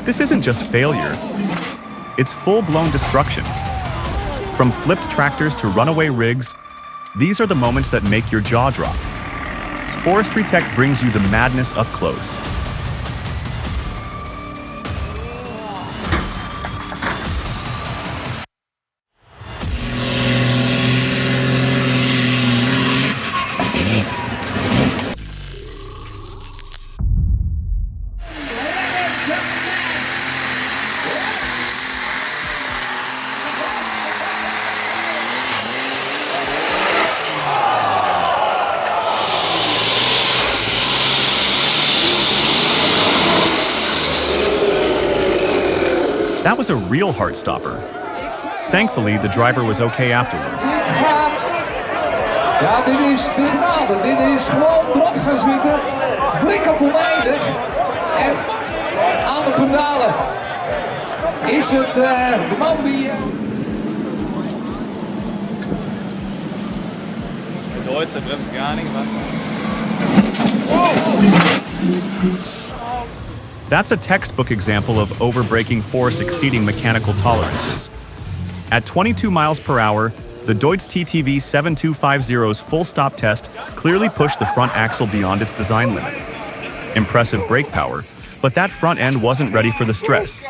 This isn't just failure, it's full-blown destruction. From flipped tractors to runaway rigs, these are the moments that make your jaw drop. Forestry Tech brings you the madness up close. That was a real heart-stopper. Thankfully, the driver was okay afterward. Ja, dit is gewoon erop gaan zitten. Blik op oneindig. En aan de pedalen is het de man die... Deutsche bremst gar nicht, That's a textbook example of overbraking force exceeding mechanical tolerances. At 22 miles per hour, the Deutz TTV 7250's full stop test clearly pushed the front axle beyond its design limit. Impressive brake power, but that front end wasn't ready for the stress.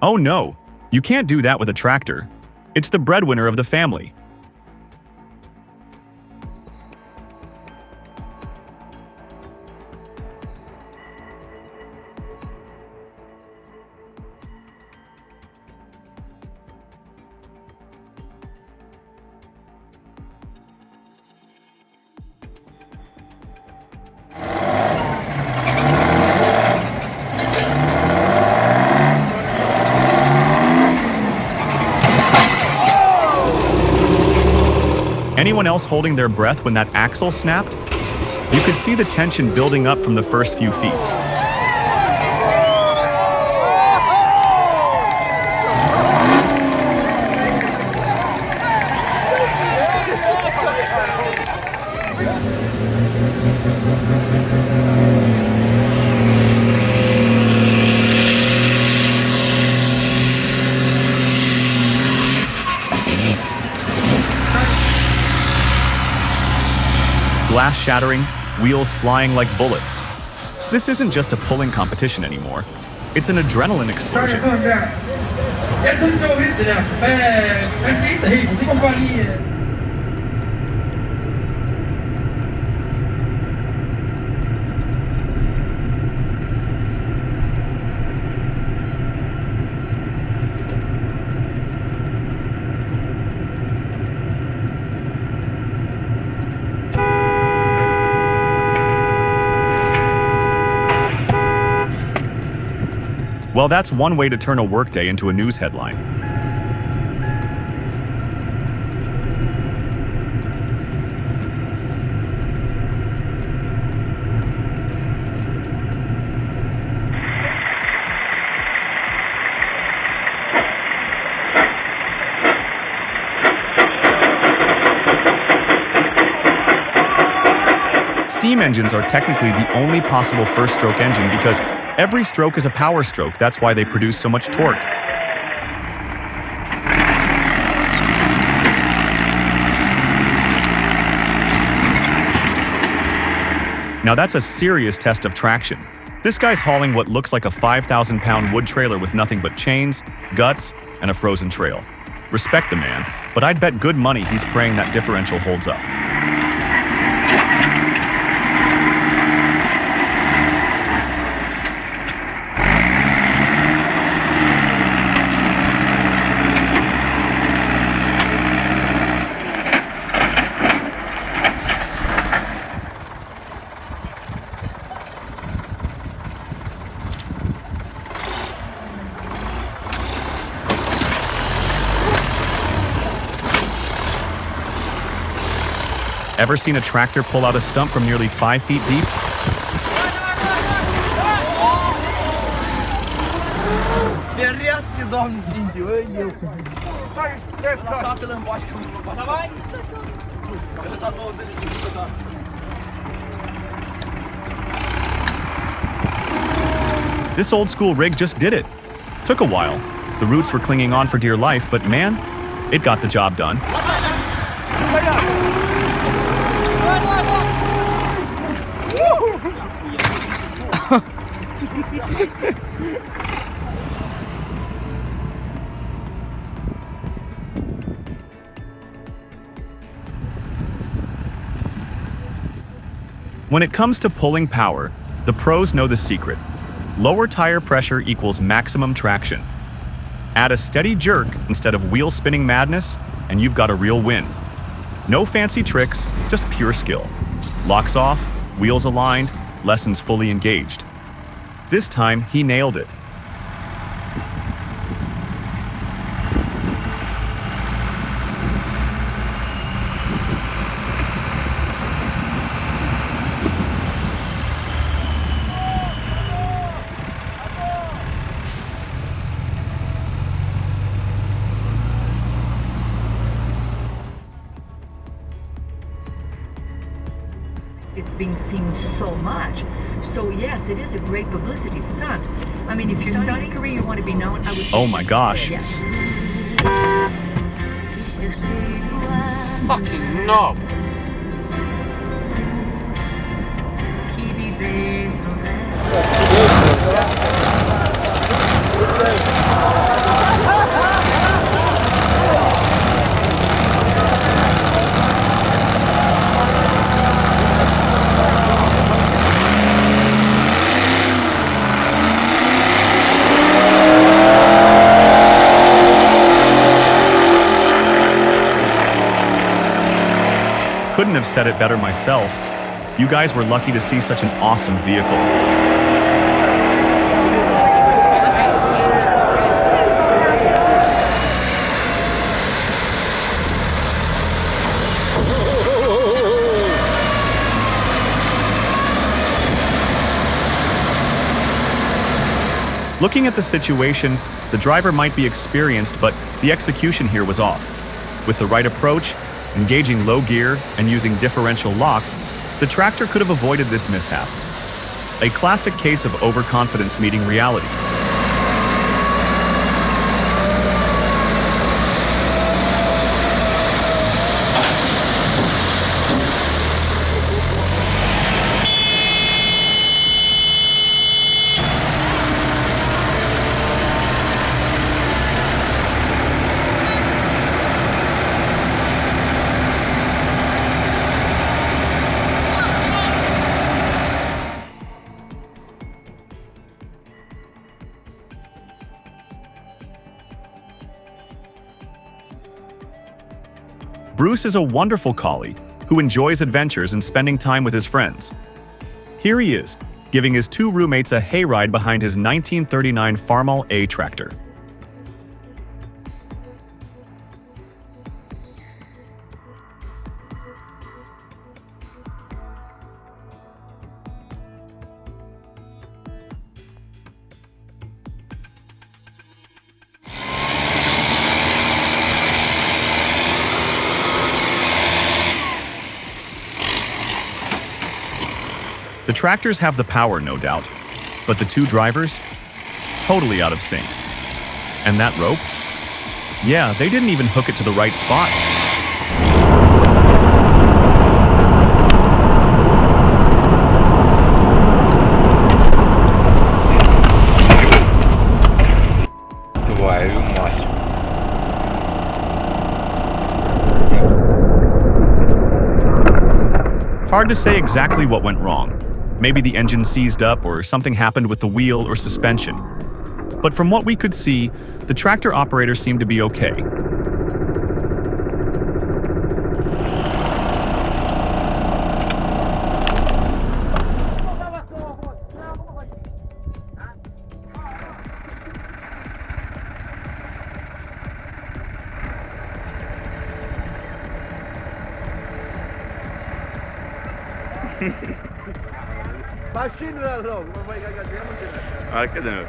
Oh no! You can't do that with a tractor. It's the breadwinner of the family. Anyone else holding their breath when that axle snapped? You could see the tension building up from the first few feet. Glass shattering, wheels flying like bullets. This isn't just a pulling competition anymore. It's an adrenaline explosion. Well, that's one way to turn a workday into a news headline. Steam engines are technically the only possible first-stroke engine because every stroke is a power stroke. That's why they produce so much torque. Now that's a serious test of traction. This guy's hauling what looks like a 5,000-pound wood trailer with nothing but chains, guts, and a frozen trail. Respect the man, but I'd bet good money he's praying that differential holds up. Ever seen a tractor pull out a stump from nearly 5 feet deep? Der резкий дом, извините, ой, This old school rig just did it. Took a while. The roots were clinging on for dear life, but man, it got the job done. When it comes to pulling power, the pros know the secret. Lower tire pressure equals maximum traction. Add a steady jerk instead of wheel spinning madness, and you've got a real win. No fancy tricks, just pure skill. Locks off, wheels aligned, lessons fully engaged. This time, he nailed it. It's being seen so much. So yes, it is a great publicity stunt. I mean, if you're starting a career, you want to be known, I would say. Oh my gosh. Yes. Fucking knob. Couldn't have said it better myself. You guys were lucky to see such an awesome vehicle. Looking at the situation, the driver might be experienced, but the execution here was off. With the right approach, engaging low gear, and using differential lock, the tractor could have avoided this mishap. A classic case of overconfidence meeting reality. Bruce is a wonderful collie who enjoys adventures and spending time with his friends. Here he is, giving his two roommates a hayride behind his 1939 Farmall A tractor. The tractors have the power, no doubt, but the two drivers? Totally out of sync. And that rope? Yeah, they didn't even hook it to the right spot. Hard to say exactly what went wrong. Maybe the engine seized up or something happened with the wheel or suspension. But from what we could see, the tractor operator seemed to be okay. كده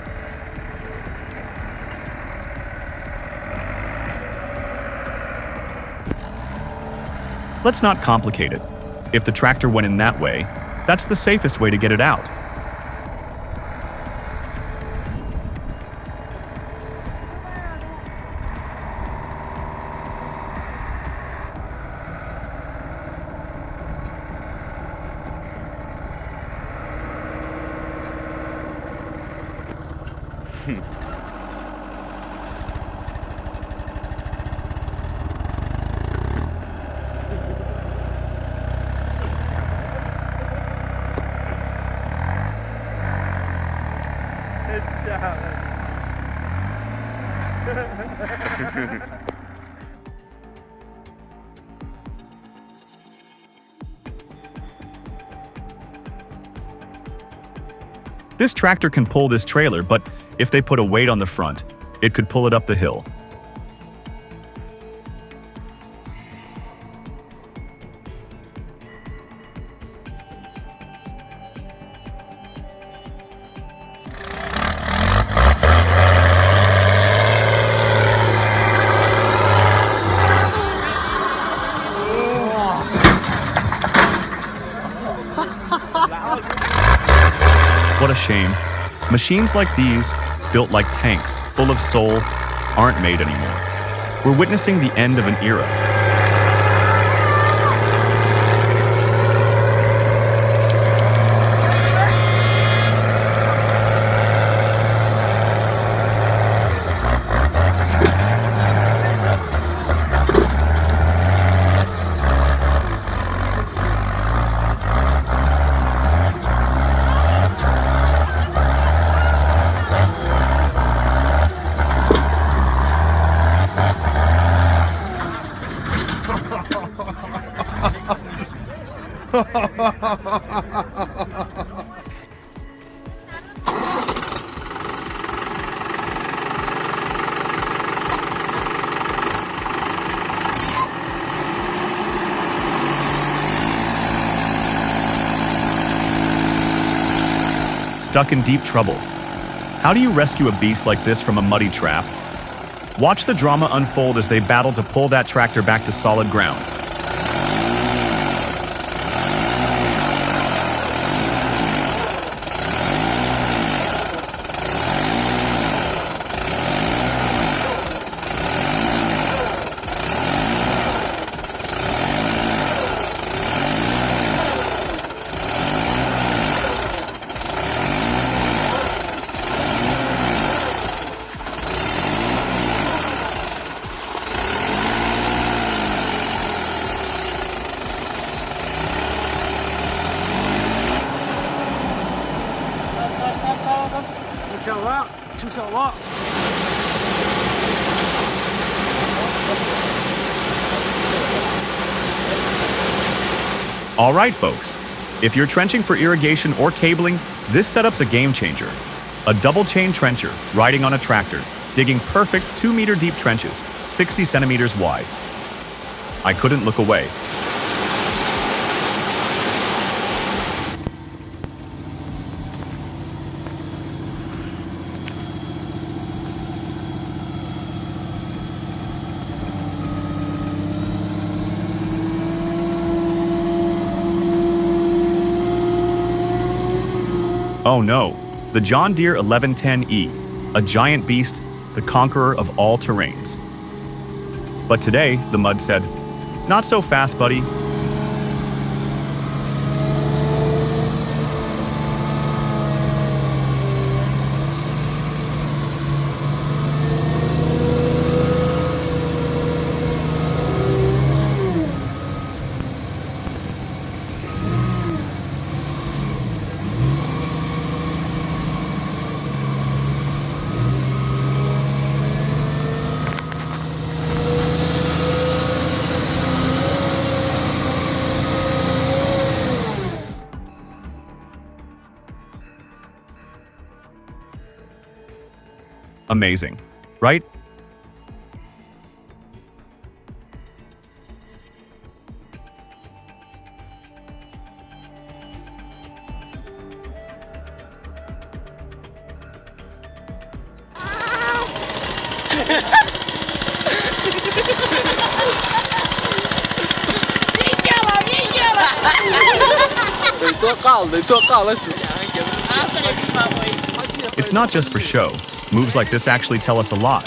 Let's not complicate it. If the tractor went in that way, that's the safest way to get it out. This tractor can pull this trailer, but if they put a weight on the front, it could pull it up the hill. What a shame. Machines like these, built like tanks, full of soul, aren't made anymore. We're witnessing the end of an era. Stuck in deep trouble. How do you rescue a beast like this from a muddy trap? Watch the drama unfold as they battle to pull that tractor back to solid ground. All right, folks. If you're trenching for irrigation or cabling, this setup's a game changer. A double chain trencher riding on a tractor, digging perfect 2-meter deep trenches, 60 centimeters wide. I couldn't look away. Oh no, the John Deere 1110E, a giant beast, the conqueror of all terrains. But today, the mud said, "Not so fast, buddy." Amazing, right? It's not just for show. Moves like this actually tell us a lot.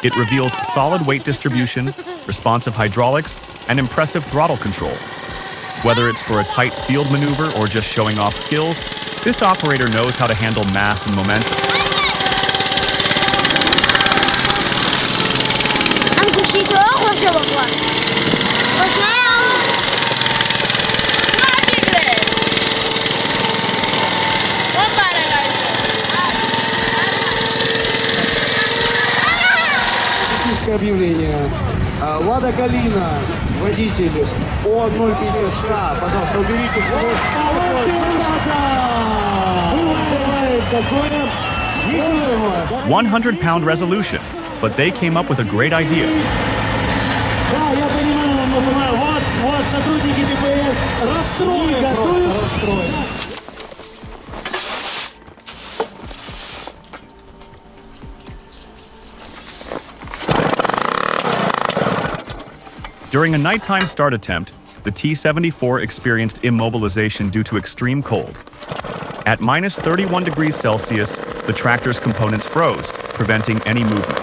It reveals solid weight distribution, responsive hydraulics, and impressive throttle control. Whether it's for a tight field maneuver or just showing off skills, this operator knows how to handle mass and momentum. Объявление. Лада Калина, водитель по 0,50 пожалуйста, уберите свой. 100-pound resolution, but they came up with a great idea. Да, я понимаю, вот сотрудники ДПС расстроены. During a nighttime start attempt, the T-74 experienced immobilization due to extreme cold. At minus 31 degrees Celsius, the tractor's components froze, preventing any movement.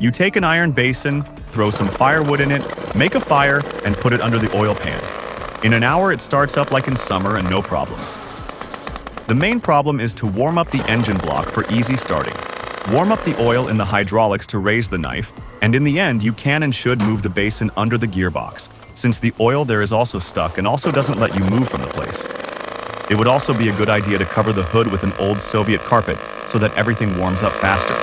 You take an iron basin, throw some firewood in it, make a fire, and put it under the oil pan. In an hour, it starts up like in summer and no problems. The main problem is to warm up the engine block for easy starting. Warm up the oil in the hydraulics to raise the knife, and in the end, you can and should move the basin under the gearbox, since the oil there is also stuck and also doesn't let you move from the place. It would also be a good idea to cover the hood with an old Soviet carpet so that everything warms up faster.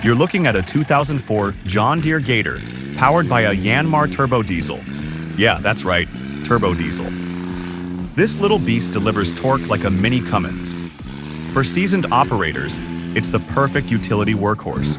You're looking at a 2004 John Deere Gator, powered by a Yanmar turbo diesel. Yeah, that's right, turbo diesel. This little beast delivers torque like a mini Cummins. For seasoned operators, it's the perfect utility workhorse.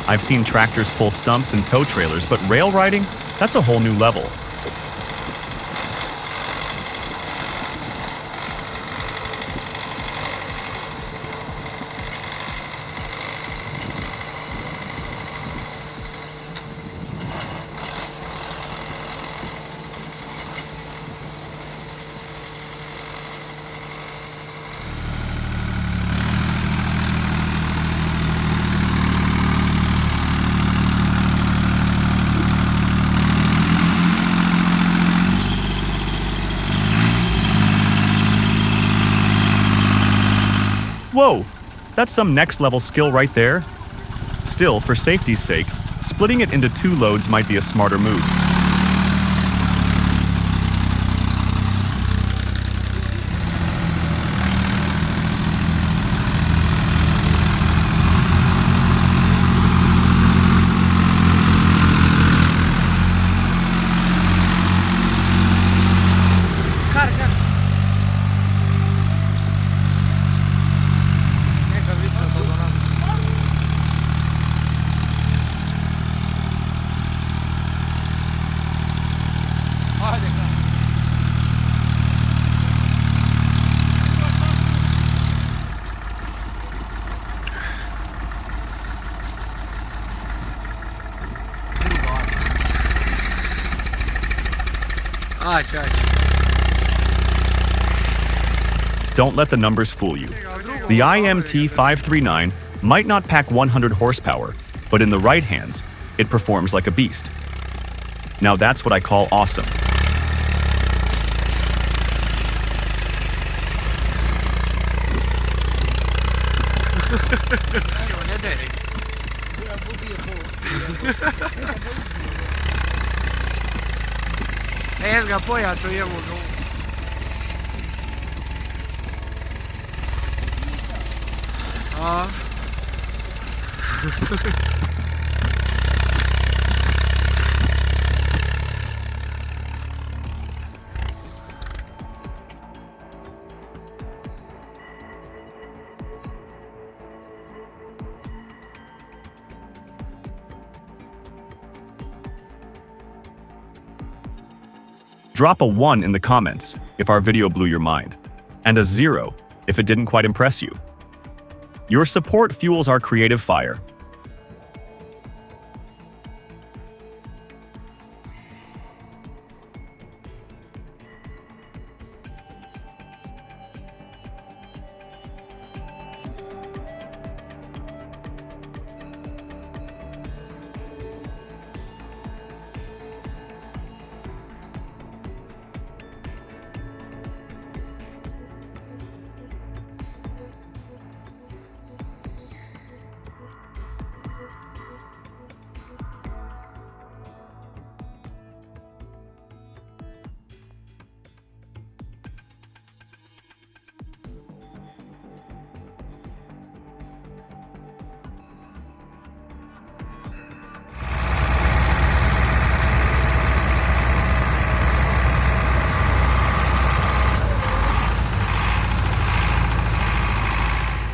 I've seen tractors pull stumps and tow trailers, but rail riding? That's a whole new level. Whoa, that's some next-level skill right there. Still, for safety's sake, splitting it into 2 loads might be a smarter move. Don't let the numbers fool you. The IMT 539 might not pack 100 horsepower, but in the right hands, it performs like a beast. Now that's what I call awesome. Ez ga pojaču jemu ga. A. Drop a 1 in the comments if our video blew your mind, and a 0 if it didn't quite impress you. Your support fuels our creative fire.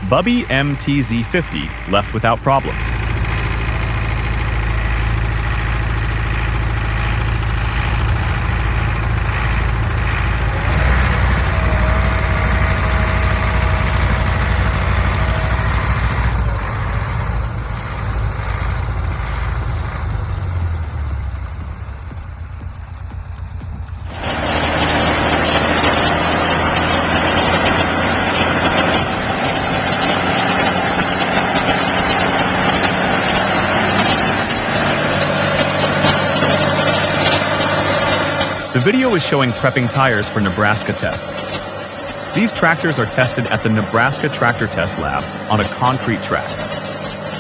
Bubby MTZ50 left without problems. The video is showing prepping tires for Nebraska tests. These tractors are tested at the Nebraska Tractor Test Lab on a concrete track.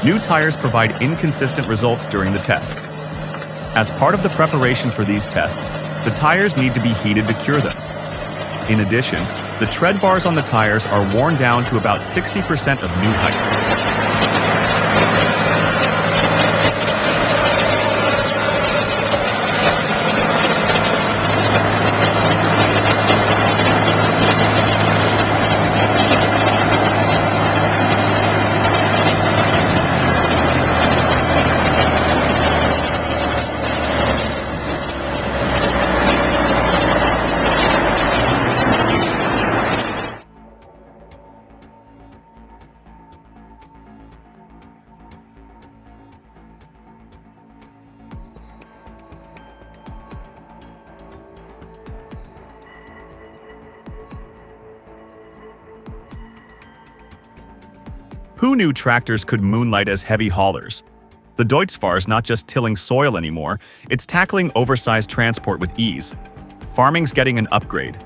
New tires provide inconsistent results during the tests. As part of the preparation for these tests, the tires need to be heated to cure them. In addition, the tread bars on the tires are worn down to about 60% of new height. Who knew tractors could moonlight as heavy haulers? The Deutz-Fahr is not just tilling soil anymore, it's tackling oversized transport with ease. Farming's getting an upgrade.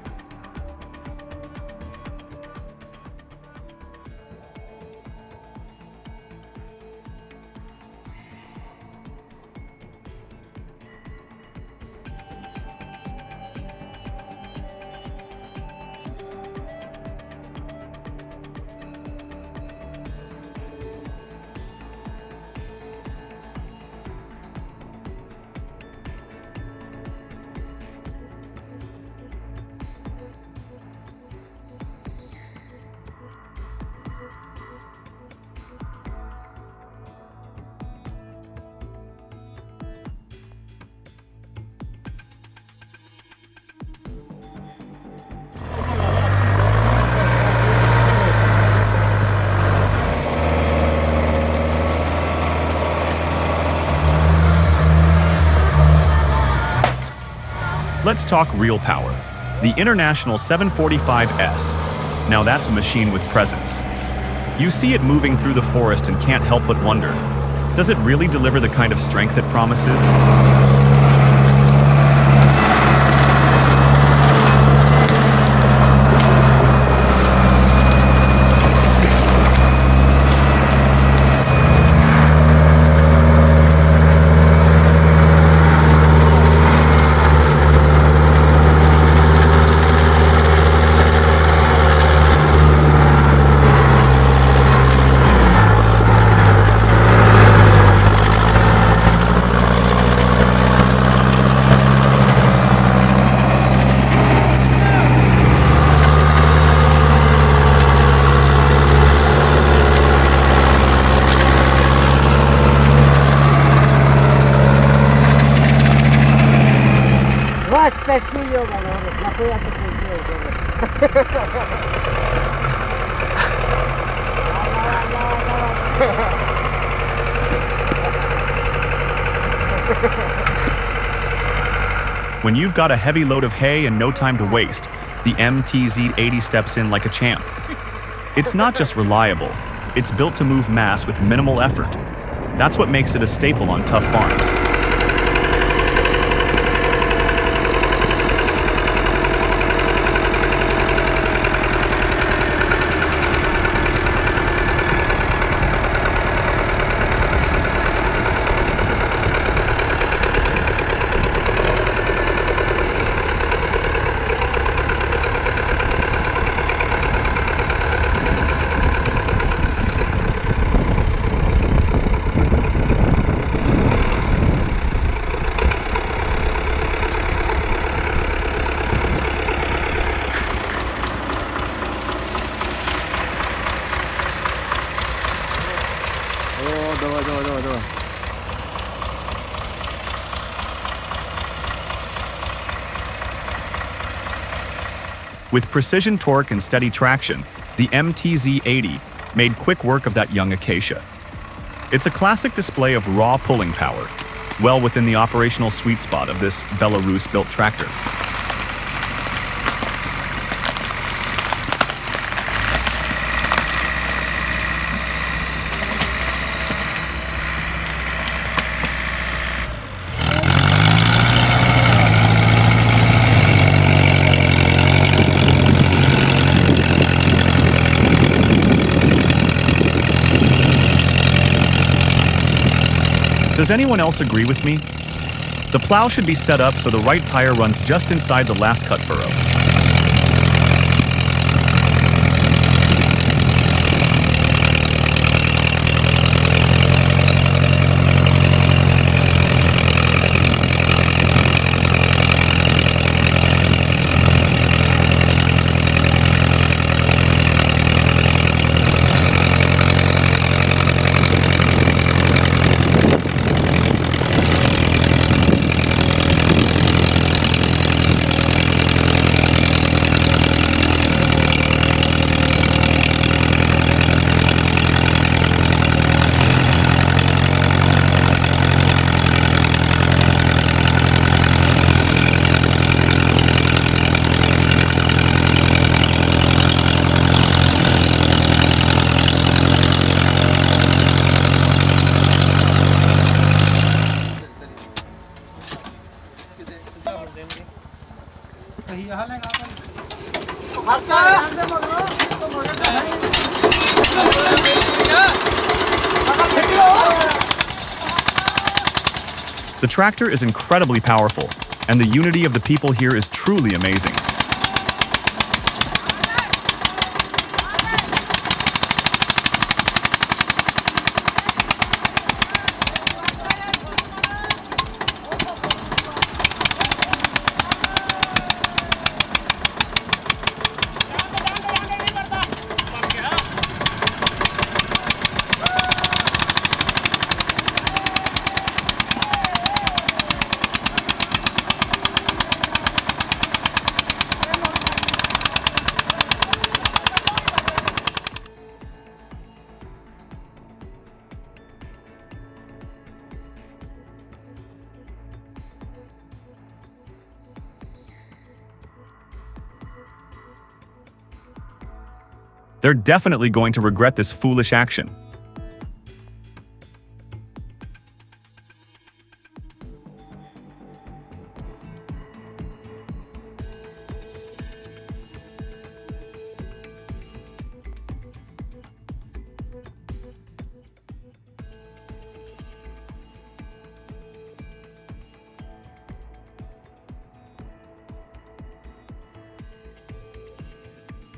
Let's talk real power. The International 745S. Now that's a machine with presence. You see it moving through the forest and can't help but wonder, does it really deliver the kind of strength it promises? Спасибо, Валерий. Нахуя ты сделал? When you've got a heavy load of hay and no time to waste, the MTZ-80 steps in like a champ. It's not just reliable, it's built to move mass with minimal effort. That's what makes it a staple on tough farms. Давай. With precision torque and steady traction, the MTZ-80 made quick work of that young acacia. It's a classic display of raw pulling power, well within the operational sweet spot of this Belarus-built tractor. Does anyone else agree with me? The plow should be set up so the right tire runs just inside the last cut furrow. The tractor is incredibly powerful, and the unity of the people here is truly amazing. They're definitely going to regret this foolish action.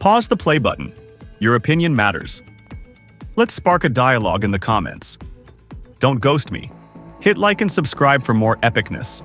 Pause the play button. Your opinion matters. Let's spark a dialogue in the comments. Don't ghost me. Hit like and subscribe for more epicness.